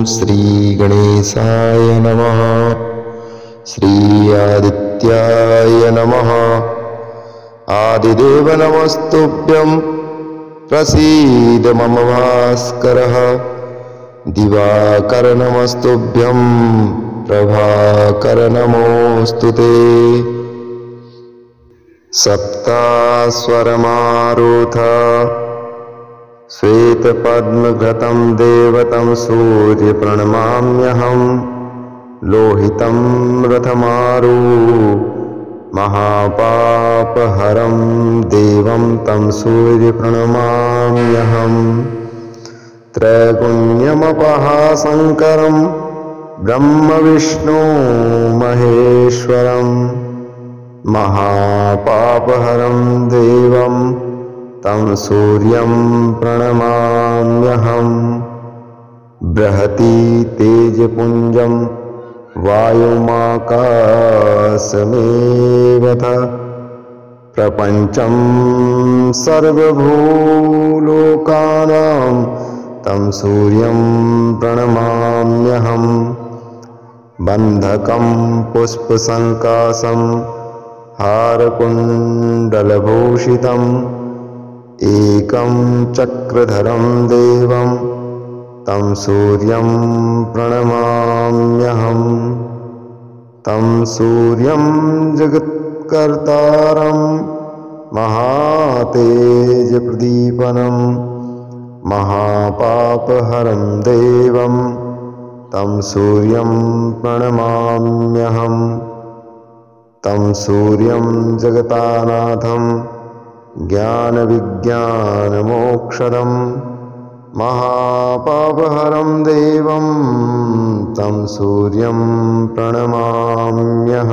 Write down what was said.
श्रीगणेशाय नमः। श्री आदित्याय नमः। आदिदेव नमस्तुभ्यं प्रसीद मम भास्करः। दिवाकर नमस्तुभ्यं प्रभाकर नमोऽस्तु ते। सप्तास्वरमारुथ श्वेतपद्मघृतं देवतं सूर्य प्रणमाम्यहं। लोहितं रथमारुह्य महापापहरं देवं तं सूर्य प्रणमाम्यहम्। त्रैगुण्यमपहासङ्करं ब्रह्म विष्णु महेश्वरं महापापहरं देवं तं सूर्यं प्रणमाम्यहम्। बृहति तेजपुञ्जं वायुमाकाशमेव च प्रपञ्चं सर्वभूलोकानां तं सूर्यं प्रणमाम्यहम्। बन्धकं पुष्पसङ्काशं हारकुण्डलभूषितम् एकं चक्रधरं देवं तं सूर्यं प्रणमाम्यहम्। तं सूर्यं जगत्कर्तारं महातेजप्रदीपनं महापापहरं देवं तं सूर्यं प्रणमाम्यहम्। तं सूर्यं जगतानाथं ज्ञानविज्ञानमोक्षदं महापापहरं देवं तं सूर्यं प्रणमाम्यहम्।